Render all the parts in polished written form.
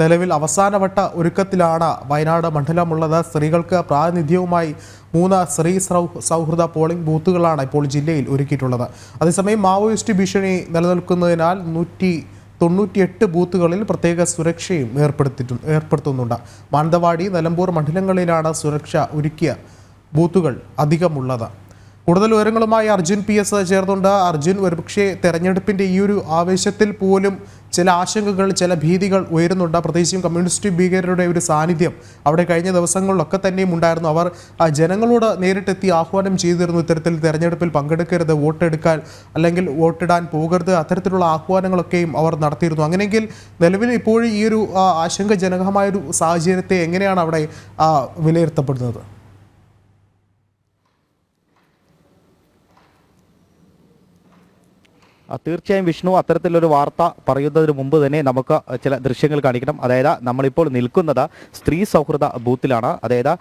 നിലവിൽ അവസാനവട്ട ഒരുക്കത്തിലാണ് വയനാട് മണ്ഡലമുള്ളത്. സ്ത്രീകൾക്ക് പ്രാതിനിധ്യവുമായി 3 സ്ത്രീ സൗഹൃദ പോളിംഗ് ബൂത്തുകളാണ് ഇപ്പോൾ ജില്ലയിൽ ഒരുക്കിയിട്ടുള്ളത്. അതേസമയം മാവോയിസ്റ്റ് ഭീഷണി നിലനിൽക്കുന്നതിനാൽ 198 ബൂത്തുകളിൽ പ്രത്യേക സുരക്ഷയും ഏർപ്പെടുത്തുന്നുണ്ട്. മാനന്തവാടി, നിലമ്പൂർ മണ്ഡലങ്ങളിലാണ് സുരക്ഷ ഒരുക്കിയ ബൂത്തുകൾ അധികമുള്ളത്. കൂടുതൽ വിവരങ്ങളുമായി അർജുൻ PS ചേർന്നുണ്ട്. അർജുൻ, ഒരുപക്ഷെ തെരഞ്ഞെടുപ്പിൻ്റെ ഈ ഒരു ആവേശത്തിൽ പോലും ചില ആശങ്കകൾ, ചില ഭീതികൾ ഉയരുന്നുണ്ട്. പ്രത്യേകിച്ചും കമ്മ്യൂണിസ്റ്റ് ഭീകരരുടെ ഒരു സാന്നിധ്യം അവിടെ കഴിഞ്ഞ ദിവസങ്ങളിലൊക്കെ തന്നെയും ഉണ്ടായിരുന്നു. അവർ ജനങ്ങളോട് നേരിട്ടെത്തി ആഹ്വാനം ചെയ്തിരുന്നു, ഇത്തരത്തിൽ തെരഞ്ഞെടുപ്പിൽ പങ്കെടുക്കരുത്, വോട്ടെടുക്കാൻ അല്ലെങ്കിൽ വോട്ടിടാൻ പോകരുത്, അത്തരത്തിലുള്ള ആഹ്വാനങ്ങളൊക്കെയും അവർ നടത്തിയിരുന്നു. അങ്ങനെയെങ്കിൽ നിലവിൽ ഇപ്പോഴും ഈ ഒരു ആശങ്കജനകമായൊരു സാഹചര്യത്തെ എങ്ങനെയാണ് അവിടെ വിലയിരുത്തപ്പെടുന്നത്? തീർച്ചയായും വിഷ്ണു, അത്തരത്തിലൊരു വാർത്ത പറയുന്നതിന് മുമ്പ് തന്നെ നമുക്ക് ചില ദൃശ്യങ്ങൾ കാണിക്കണം. അതായത് നമ്മളിപ്പോൾ നിൽക്കുന്നത് സ്ത്രീ സൗഹൃദ ബൂത്തിലാണ്. അതായത്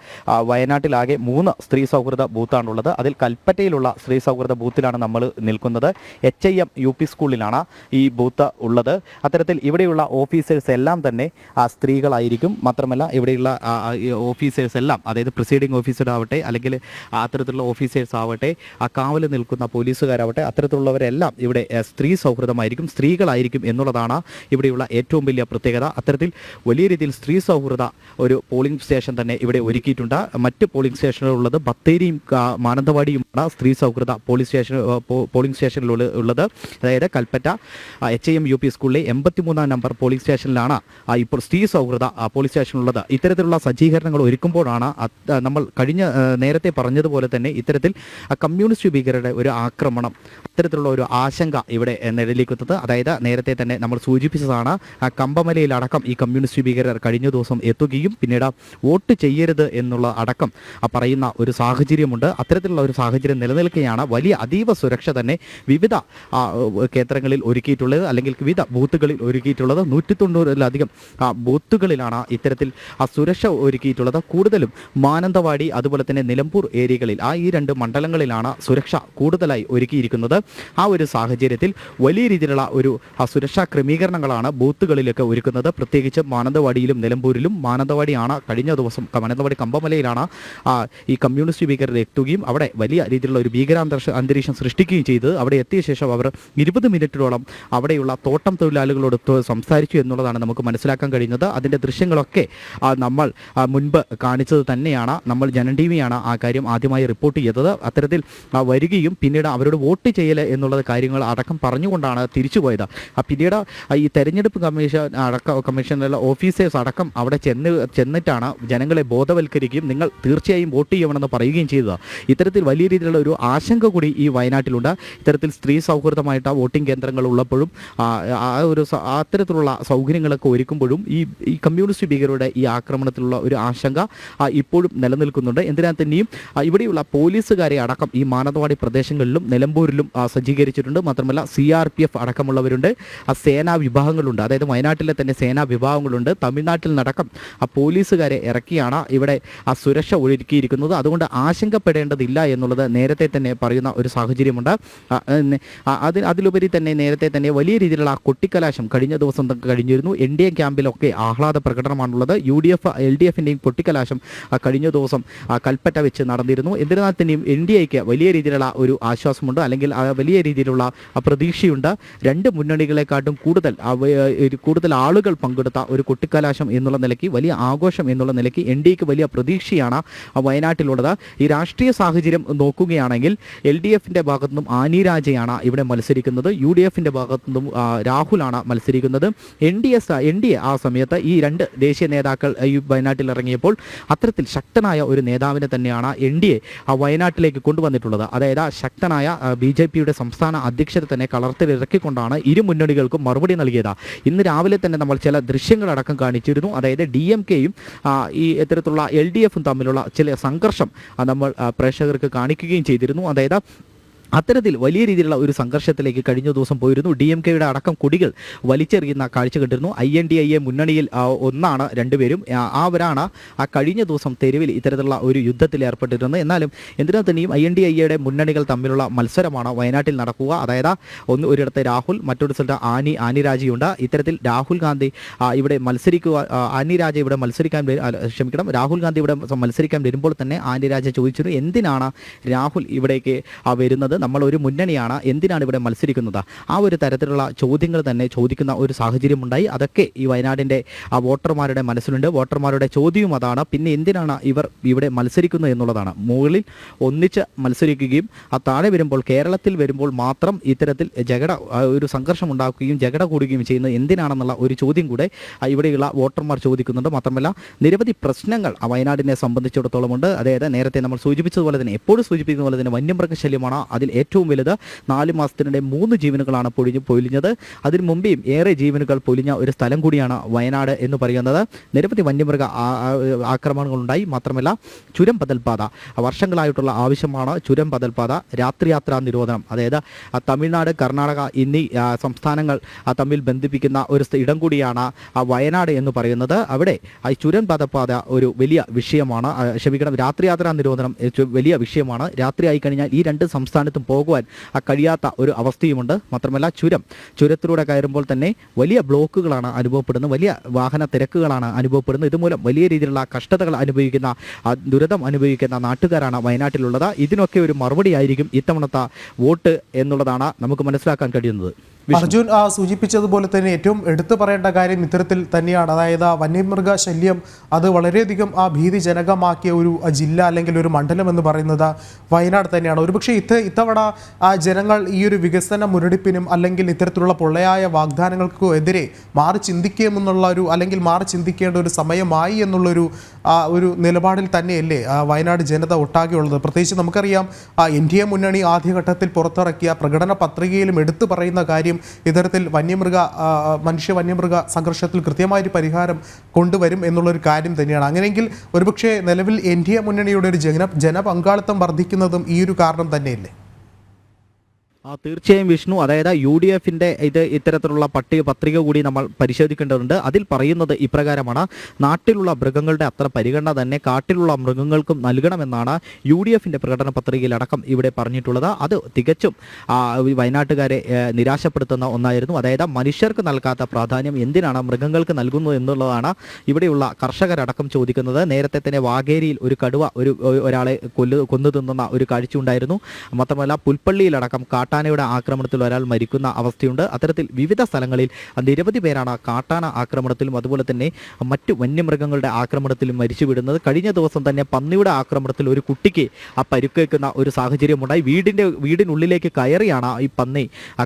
വയനാട്ടിലാകെ 3 സ്ത്രീ സൗഹൃദ ബൂത്താണുള്ളത്. അതിൽ കൽപ്പറ്റയിലുള്ള സ്ത്രീ സൗഹൃദ ബൂത്തിലാണ് നമ്മൾ നിൽക്കുന്നത്. HIM UP സ്കൂളിലാണ് ഈ ബൂത്ത് ഉള്ളത്. അത്തരത്തിൽ ഇവിടെയുള്ള ഓഫീസേഴ്സ് എല്ലാം തന്നെ സ്ത്രീകളായിരിക്കും. മാത്രമല്ല ഇവിടെയുള്ള ഓഫീസേഴ്സ് എല്ലാം, അതായത് പ്രിസൈഡിംഗ് ഓഫീസർ ആവട്ടെ, അല്ലെങ്കിൽ അത്തരത്തിലുള്ള ഓഫീസേഴ്സ് ആവട്ടെ, കാവൽ നിൽക്കുന്ന പോലീസുകാരാവട്ടെ, അത്തരത്തിലുള്ളവരെല്ലാം ഇവിടെ സ്ത്രീ സൗഹൃദമായിരിക്കും, സ്ത്രീകളായിരിക്കും എന്നുള്ളതാണ് ഇവിടെയുള്ള ഏറ്റവും വലിയ പ്രത്യേകത. അത്തരത്തിൽ വലിയ രീതിയിൽ സ്ത്രീ സൗഹൃദ ഒരു പോളിംഗ് സ്റ്റേഷൻ തന്നെ ഇവിടെ ഒരുക്കിയിട്ടുണ്ട്. മറ്റ് പോളിംഗ് സ്റ്റേഷനുകളുള്ളത് ബത്തേരിയും മാനന്തവാടിയുമാണ് സ്ത്രീ സൗഹൃദ പോളിംഗ് സ്റ്റേഷനിൽ ഉള്ളത്. അതായത് കൽപ്പറ്റ HIM UP സ്കൂളിലെ 83-ാം നമ്പർ പോളിംഗ് സ്റ്റേഷനിലാണ് ഇപ്പോൾ സ്ത്രീ സൗഹൃദ പോളിംഗ് സ്റ്റേഷനുള്ളത്. ഇത്തരത്തിലുള്ള സജ്ജീകരണങ്ങൾ ഒരുക്കുമ്പോഴാണ് നമ്മൾ നേരത്തെ പറഞ്ഞതുപോലെ തന്നെ ഇത്തരത്തിൽ കമ്മ്യൂണിസ്റ്റ് ഭീകരരുടെ ഒരു ആക്രമണം, അത്തരത്തിലുള്ള ഒരു ആശങ്ക ഇവിടെ നിഴലിക്കുന്നത്. അതായത് നേരത്തെ തന്നെ നമ്മൾ സൂചിപ്പിച്ചതാണ്, കമ്പമലയിലടക്കം ഈ കമ്മ്യൂണിസ്റ്റ് ഭീകരർ കഴിഞ്ഞ ദിവസം എത്തുകയും പിന്നീട് വോട്ട് ചെയ്യരുത് എന്നുള്ള അടക്കം പറയുന്ന ഒരു സാഹചര്യമുണ്ട്. അത്തരത്തിലുള്ള ഒരു സാഹചര്യം നിലനിൽക്കുകയാണ് വലിയ അതീവ സുരക്ഷ തന്നെ വിവിധ കേന്ദ്രങ്ങളിൽ ഒരുക്കിയിട്ടുള്ളത്, അല്ലെങ്കിൽ വിവിധ ബൂത്തുകളിൽ ഒരുക്കിയിട്ടുള്ളത്. 190-ലധികം ബൂത്തുകളിലാണ് ഇത്തരത്തിൽ സുരക്ഷ ഒരുക്കിയിട്ടുള്ളത്. കൂടുതലും മാനന്തവാടി അതുപോലെ തന്നെ നിലമ്പൂർ ഏരിയകളിൽ, ഈ 2 മണ്ഡലങ്ങളിലാണ് സുരക്ഷ കൂടുതലായി ഒരുക്കിയിരിക്കുന്നത്. ആ ഒരു സാഹചര്യത്തിൽ വലിയ രീതിയിലുള്ള ഒരു സുരക്ഷാ ക്രമീകരണങ്ങളാണ് ബൂത്തുകളിലൊക്കെ ഒരുക്കുന്നത്. പ്രത്യേകിച്ച് മാനന്തവാടിയിലും നിലമ്പൂരിലും. മാനന്തവാടിയാണ് കഴിഞ്ഞ ദിവസം, മാനന്തവാടി കമ്പമലയിലാണ് ഈ കമ്മ്യൂണിസ്റ്റ് ഭീകരർ എത്തുകയും അവിടെ വലിയ രീതിയിലുള്ള ഒരു അന്തരീക്ഷം സൃഷ്ടിക്കുകയും ചെയ്തത്. അവിടെ എത്തിയ ശേഷം അവർ 20 മിനിറ്റോളം അവിടെയുള്ള തോട്ടം തൊഴിലാളികളോട് സംസാരിച്ചു എന്നുള്ളതാണ് നമുക്ക് മനസ്സിലാക്കാൻ കഴിയുന്നത്. അതിൻ്റെ ദൃശ്യങ്ങളൊക്കെ നമ്മൾ മുൻപ് കാണിച്ചത് തന്നെയാണ്. നമ്മൾ ജനം TV-യാണ് ആ കാര്യം ആദ്യമായി റിപ്പോർട്ട് ചെയ്തത്. അത്തരത്തിൽ വരികയും പിന്നീട് അവരോട് വോട്ട് ചെയ്യൽ എന്നുള്ളത് കാര്യങ്ങൾ അടക്കം പറഞ്ഞുകൊണ്ടാണ് തിരിച്ചുപോയത്. പിന്നീട് ഈ തെരഞ്ഞെടുപ്പ് കമ്മീഷനിലുള്ള ഓഫീസേഴ്സ് അടക്കം അവിടെ ചെന്നിട്ടാണ് ജനങ്ങളെ ബോധവൽക്കരിക്കുകയും നിങ്ങൾ തീർച്ചയായും വോട്ട് ചെയ്യണമെന്ന് പറയുകയും ചെയ്തത്. ഇത്തരത്തിൽ വലിയ രീതിയിലുള്ള ഒരു ആശങ്ക കൂടി ഈ വയനാട്ടിലുണ്ട്. ഇത്തരത്തിൽ സ്ത്രീ സൗഹൃദമായിട്ട് വോട്ടിംഗ് കേന്ദ്രങ്ങൾ ഉള്ളപ്പോഴും അത്തരത്തിലുള്ള സൗകര്യങ്ങളൊക്കെ ഒരുക്കുമ്പോഴും ഈ കമ്മ്യൂണിസ്റ്റ് ഭീകരരുടെ ഈ ആക്രമണത്തിലുള്ള ഒരു ആശങ്ക ഇപ്പോഴും നിലനിൽക്കുന്നുണ്ട്. എന്തിനാൽ തന്നെയും ഇവിടെയുള്ള പോലീസുകാരെ അടക്കം ഈ മാനന്തവാടി പ്രദേശങ്ങളിലും നിലമ്പൂരിലും സജ്ജീകരിച്ചിട്ടുണ്ട്. മാത്രമല്ല CRPF അടക്കമുള്ളവരുണ്ട്, സേനാ വിഭാഗങ്ങളുണ്ട്. അതായത് വയനാട്ടിലെ തന്നെ സേനാ വിഭാഗങ്ങളുണ്ട്. തമിഴ്നാട്ടിൽ നടക്കം പോലീസുകാരെ ഇറക്കിയാണ് ഇവിടെ സുരക്ഷ ഒരുക്കിയിരിക്കുന്നത്. അതുകൊണ്ട് ആശങ്കപ്പെടേണ്ടതില്ല എന്നുള്ളത് നേരത്തെ തന്നെ പറയുന്ന ഒരു സാഹചര്യമുണ്ട്. അതിലുപരി തന്നെ നേരത്തെ തന്നെ വലിയ രീതിയിലുള്ള കൊട്ടിക്കലാശം കഴിഞ്ഞ ദിവസം കഴിഞ്ഞിരുന്നു. NDA ക്യാമ്പിലൊക്കെ ആഹ്ലാദ പ്രകടനമാണുള്ളത്. UDF LDF-ൻ്റെയും കൊട്ടിക്കലാശം കഴിഞ്ഞ ദിവസം കൽപ്പറ്റ വെച്ച് നടന്നിരുന്നു. എന്നിരുന്നാൽ തന്നെയും NDAക്ക് വലിയ രീതിയിലുള്ള ഒരു ആശ്വാസമുണ്ട്, അല്ലെങ്കിൽ വലിയ രീതിയിലുള്ള പ്രതീക്ഷയുണ്ട്. 2 മുന്നണികളെക്കാട്ടും കൂടുതൽ ആളുകൾ പങ്കെടുത്ത ഒരു കൊട്ടിക്കലാശം എന്നുള്ള നിലയ്ക്ക്, വലിയ ആഘോഷം എന്നുള്ള നിലയ്ക്ക് NDAക്ക് വലിയ പ്രതീക്ഷയാണ് വയനാട്ടിലുള്ളത്. ഈ രാഷ്ട്രീയ സാഹചര്യം നോക്കുകയാണെങ്കിൽ LDF-ൻ്റെ ഭാഗത്തുനിന്നും ആനി രാജയാണ് ഇവിടെ മത്സരിക്കുന്നത്. UDF-ൻ്റെ ഭാഗത്തുനിന്നും രാഹുലാണ് മത്സരിക്കുന്നത്. NDA ആ സമയത്ത് ഈ 2 ദേശീയ നേതാക്കൾ ഈ വയനാട്ടിൽ ഇറങ്ങിയപ്പോൾ അത്തരത്തിൽ ശക്തനായ ഒരു നേതാവിനെ തന്നെയാണ് NDA വയനാട്ടിലേക്ക് കൊണ്ടുവന്നിട്ടുള്ളത്. അതായത് ശക്തനായ BJP-യുടെ സംസ്ഥാന അധ്യക്ഷരെ തന്നെ കളത്തിലിറക്കിക്കൊണ്ടാണ് ഇരു മുന്നണികൾക്കും മറുപടി നൽകിയത്. ഇന്ന് രാവിലെ തന്നെ നമ്മൾ ചില ദൃശ്യങ്ങളടക്കം കാണിച്ചിരുന്നു. അതായത് DMK-യും ഈ ഇത്തരത്തിലുള്ള LDF-ഉം തമ്മിലുള്ള ചില സംഘർഷം നമ്മൾ പ്രേക്ഷകർക്ക് കാണിക്കുകയും ചെയ്തിരുന്നു. അതായത് അത്തരത്തിൽ വലിയ രീതിയിലുള്ള ഒരു സംഘർഷത്തിലേക്ക് കഴിഞ്ഞ ദിവസം പോയിരുന്നു. DMK-യുടെ അടക്കം കൊടികൾ വലിച്ചെറിയുന്ന കാഴ്ച കണ്ടിരുന്നു. INDIA മുന്നണിയിൽ ഒന്നാണ് രണ്ടുപേരും. അവരാണ് കഴിഞ്ഞ ദിവസം തെരുവിൽ ഇത്തരത്തിലുള്ള ഒരു യുദ്ധത്തിൽ ഏർപ്പെട്ടിരുന്നത്. എന്നാലും എന്തിനാ തന്നെയും INDIA-യുടെ മുന്നണികൾ തമ്മിലുള്ള മത്സരമാണ് വയനാട്ടിൽ നടക്കുക. അതായത് ഒരിടത്ത് രാഹുൽ, മറ്റൊരു സ്ഥലത്ത് ആനി രാജയുണ്ട്. ഇത്തരത്തിൽ രാഹുൽ ഗാന്ധി ഇവിടെ മത്സരിക്കുക, രാഹുൽ ഗാന്ധി ഇവിടെ മത്സരിക്കാൻ വരുമ്പോൾ തന്നെ ആനി രാജ ചോദിച്ചിരുന്നു, എന്തിനാണ് രാഹുൽ ഇവിടേക്ക് വരുന്നത്, നമ്മൾ ഒരു മുന്നണിയാണ്, എന്തിനാണ് ഇവിടെ മത്സരിക്കുന്നത്? ആ ഒരു തരത്തിലുള്ള ചോദ്യങ്ങൾ തന്നെ ചോദിക്കുന്ന ഒരു സാഹചര്യമുണ്ടായി. അതൊക്കെ ഈ വയനാടിൻ്റെ വോട്ടർമാരുടെ മനസ്സിലുണ്ട്. വോട്ടർമാരുടെ ചോദ്യവും അതാണ്, പിന്നെ എന്തിനാണ് ഇവർ ഇവിടെ മത്സരിക്കുന്നത് എന്നുള്ളതാണ്. മുകളിൽ ഒന്നിച്ച് മത്സരിക്കുകയും താഴെ വരുമ്പോൾ, കേരളത്തിൽ വരുമ്പോൾ മാത്രം ഇത്തരത്തിൽ ഒരു സംഘർഷം ഉണ്ടാക്കുകയും ജഗട കൂടുകയും ചെയ്യുന്നത് എന്തിനാണെന്നുള്ള ഒരു ചോദ്യം കൂടെ ഇവിടെയുള്ള വോട്ടർമാർ ചോദിക്കുന്നുണ്ട്. മാത്രമല്ല നിരവധി പ്രശ്നങ്ങൾ വയനാടിനെ സംബന്ധിച്ചിടത്തോളം ഉണ്ട്. അതായത് നേരത്തെ നമ്മൾ സൂചിപ്പിച്ചതുപോലെ തന്നെ, എപ്പോഴും സൂചിപ്പിക്കുന്ന പോലെ തന്നെ വന്യമൃഗശല്യമാണ് അതിൽ ഏറ്റവും വലുത്. 4 മാസത്തിനിടെ 3 ജീവനുകളാണ് പൊലിഞ്ഞത്. അതിനു മുമ്പേയും ഏറെ ജീവനുകൾ പൊലിഞ്ഞ ഒരു സ്ഥലം കൂടിയാണ് വയനാട് എന്ന് പറയുന്നത്. നിരവധി വന്യമൃഗ ആക്രമണങ്ങളുണ്ടായി. മാത്രമല്ല ചുരം ബദൽപാത വർഷങ്ങളായിട്ടുള്ള ആവശ്യമാണ്. ചുരം ബദൽപാത, രാത്രിയാത്രാ നിരോധനം, അതായത് തമിഴ്നാട്, കർണാടക എന്നീ സംസ്ഥാനങ്ങൾ തമ്മിൽ ബന്ധിപ്പിക്കുന്ന ഒരു ഇടം കൂടിയാണ് വയനാട് എന്ന് പറയുന്നത്. അവിടെ ചുരം ബദൽപാത ഒരു വലിയ വിഷയമാണ്. രാത്രിയാത്രാ നിരോധനം വലിയ വിഷയമാണ്. രാത്രിയായി കഴിഞ്ഞാൽ ഈ 2 സംസ്ഥാനത്തും പോകുവാൻ കഴിയാത്ത ഒരു അവസ്ഥയുമുണ്ട്. മാത്രമല്ല ചുരത്തിലൂടെ കയറുമ്പോൾ തന്നെ വലിയ ബ്ലോക്കുകളാണ് അനുഭവപ്പെടുന്നത്, വലിയ വാഹന തിരക്കുകളാണ് അനുഭവപ്പെടുന്നത്. ഇതുമൂലം വലിയ രീതിയിലുള്ള കഷ്ടതകൾ അനുഭവിക്കുന്ന, ദുരിതം അനുഭവിക്കുന്ന നാട്ടുകാരാണ് വയനാട്ടിലുള്ളത്. ഇതിനൊക്കെ ഒരു മറുപടിയായിരിക്കും ഇത്തവണത്തെ വോട്ട് എന്നുള്ളതാണ് നമുക്ക് മനസ്സിലാക്കാൻ കഴിയുന്നത്. അർജുൻ സൂചിപ്പിച്ചതുപോലെ തന്നെ ഏറ്റവും എടുത്തു പറയേണ്ട കാര്യം ഇത്തരത്തിൽ തന്നെയാണ്. അതായത് വന്യമൃഗ ശല്യം അത് വളരെയധികം ഭീതിജനകമാക്കിയ ഒരു ജില്ല അല്ലെങ്കിൽ ഒരു മണ്ഡലം എന്ന് പറയുന്നത് വയനാട് തന്നെയാണ്. ഒരുപക്ഷെ ഇത്തവണ ജനങ്ങൾ ഈ ഒരു വികസന മുരടിപ്പിനും അല്ലെങ്കിൽ ഇത്തരത്തിലുള്ള പൊള്ളയായ വാഗ്ദാനങ്ങൾക്കും എതിരെ മാറി ചിന്തിക്കുമെന്നുള്ള അല്ലെങ്കിൽ മാറി ചിന്തിക്കേണ്ട ഒരു സമയമായി എന്നുള്ളൊരു ഒരു നിലപാടിൽ തന്നെയല്ലേ വയനാട് ജനത ഒട്ടാകെയുള്ളത്. പ്രത്യേകിച്ച് നമുക്കറിയാം NDA മുന്നണി ആദ്യഘട്ടത്തിൽ പുറത്തിറക്കിയ പ്രകടന പത്രികയിലും എടുത്തു പറയുന്ന കാര്യം ഇത്തരത്തിൽ മനുഷ്യ വന്യമൃഗ സംഘർഷത്തിൽ കൃത്യമായൊരു പരിഹാരം കൊണ്ടുവരും എന്നുള്ളൊരു കാര്യം തന്നെയാണ്. അങ്ങനെയെങ്കിൽ ഒരുപക്ഷെ നിലവിൽ NDA മുന്നണിയുടെ ഒരു ജനപങ്കാളിത്തം വർദ്ധിക്കുന്നതും ഈ ഒരു കാരണം തന്നെയല്ലേ? തീർച്ചയായും വിഷ്ണു, അതായത് UDF-ന്റെ ഇത്തരത്തിലുള്ള പത്രിക കൂടി നമ്മൾ പരിശോധിക്കേണ്ടതുണ്ട്. അതിൽ പറയുന്നത് ഇപ്രകാരമാണ്: നാട്ടിലുള്ള മൃഗങ്ങളുടെ അത്ര പരിഗണന തന്നെ കാട്ടിലുള്ള മൃഗങ്ങൾക്കും നൽകണമെന്നാണ് UDF-ന്റെ പ്രകടന പത്രികയിലടക്കം ഇവിടെ പറഞ്ഞിട്ടുള്ളത്. അത് തികച്ചും വയനാട്ടുകാരെ നിരാശപ്പെടുത്തുന്ന ഒന്നായിരുന്നു. അതായത് മനുഷ്യർക്ക് നൽകാത്ത പ്രാധാന്യം എന്തിനാണ് മൃഗങ്ങൾക്ക് നൽകുന്നത് എന്നുള്ളതാണ് ഇവിടെയുള്ള കർഷകരടക്കം ചോദിക്കുന്നത്. നേരത്തെ തന്നെ വാഗേരിയിൽ ഒരു കടുവ ഒരാളെ കൊന്നു തിന്നുന്ന ഒരു കാഴ്ച ഉണ്ടായിരുന്നു. മാത്രമല്ല പുൽപ്പള്ളിയിലടക്കം കാട്ടാനയുടെ ആക്രമണത്തിൽ ഒരാൾ മരിക്കുന്ന അവസ്ഥയുണ്ട്. അത്തരത്തിൽ വിവിധ സ്ഥലങ്ങളിൽ നിരവധി പേരാണ് കാട്ടാന ആക്രമണത്തിലും അതുപോലെ തന്നെ മറ്റു വന്യമൃഗങ്ങളുടെ ആക്രമണത്തിലും മരിച്ചു വിടുന്നത്. കഴിഞ്ഞ ദിവസം തന്നെ പന്നിയുടെ ആക്രമണത്തിൽ ഒരു കുട്ടിക്ക് പരിക്കേൽക്കുന്ന ഒരു സാഹചര്യമുണ്ടായി. വീടിനുള്ളിലേക്ക് കയറിയാണ് ഈ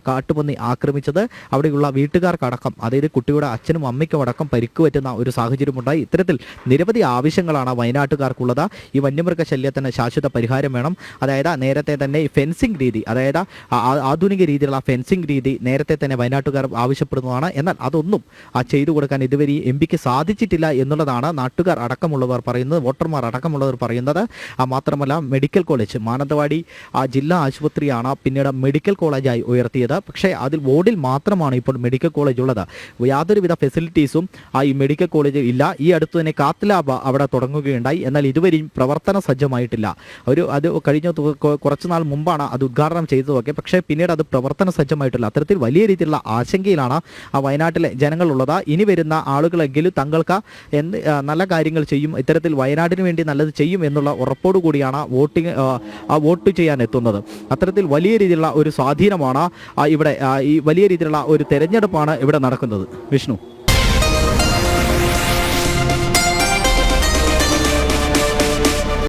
കാട്ടുപന്നി ആക്രമിച്ചത്. അവിടെയുള്ള വീട്ടുകാർക്കടക്കം, അതായത് കുട്ടിയുടെ അച്ഛനും അമ്മയ്ക്കും അടക്കം പരിക്ക് പറ്റുന്ന ഒരു സാഹചര്യമുണ്ടായി. ഇത്തരത്തിൽ നിരവധി ആവശ്യങ്ങളാണ് വയനാട്ടുകാർക്കുള്ളത്. ഈ വന്യമൃഗ ശല്യത്തിന് ശാശ്വത പരിഹാരം വേണം. അതായത് നേരത്തെ തന്നെ ഫെൻസിംഗ് രീതി, അതായത് ആധുനിക രീതിയിലുള്ള ഫെൻസിംഗ് രീതി നേരത്തെ തന്നെ വയനാട്ടുകാർ ആവശ്യപ്പെടുന്നതാണ്. എന്നാൽ അതൊന്നും ചെയ്തു കൊടുക്കാൻ ഇതുവരെ MP-ക്ക് സാധിച്ചിട്ടില്ല എന്നുള്ളതാണ് നാട്ടുകാർ അടക്കമുള്ളവർ പറയുന്നത്, വോട്ടർമാർ അടക്കമുള്ളവർ പറയുന്നത്. മാത്രമല്ല മെഡിക്കൽ കോളേജ്, മാനന്തവാടി ജില്ലാ ആശുപത്രിയാണ് പിന്നീട് മെഡിക്കൽ കോളേജായി ഉയർത്തിയത്. പക്ഷേ അതിൽ വാർഡിൽ മാത്രമാണ് ഇപ്പോൾ മെഡിക്കൽ കോളേജ് ഉള്ളത്. യാതൊരുവിധ ഫെസിലിറ്റീസും ഈ മെഡിക്കൽ കോളേജിൽ ഇല്ല. ഈ അടുത്ത് തന്നെ കാത്ത് ലാബ് അവിടെ തുടങ്ങുകയുണ്ടായി. എന്നാൽ ഇതുവരെയും പ്രവർത്തന സജ്ജമായിട്ടില്ല. അത് കഴിഞ്ഞ കുറച്ചുനാൾ മുമ്പാണ് അത് ഉദ്ഘാടനം ചെയ്തതൊക്കെ. പക്ഷേ പിന്നീട് അത് പ്രവർത്തന സജ്ജമായിട്ടില്ല. അത്തരത്തിൽ വലിയ രീതിയിലുള്ള ആശങ്കയിലാണ് വയനാട്ടിലെ ജനങ്ങളുള്ളത്. ഇനി വരുന്ന ആളുകളെങ്കിലും തങ്ങൾക്ക് നല്ല കാര്യങ്ങൾ ചെയ്യും, ഇത്തരത്തിൽ വയനാടിന് വേണ്ടി നല്ലത് ചെയ്യും എന്നുള്ള ഉറപ്പോടുകൂടിയാണ് വോട്ട് ചെയ്യാൻ എത്തുന്നത്. അത്തരത്തിൽ വലിയ രീതിയിലുള്ള ഒരു സ്വാധീനമാണ് ഇവിടെ, ഈ വലിയ രീതിയിലുള്ള ഒരു തെരഞ്ഞെടുപ്പാണ് ഇവിടെ നടക്കുന്നത്. വിഷ്ണു.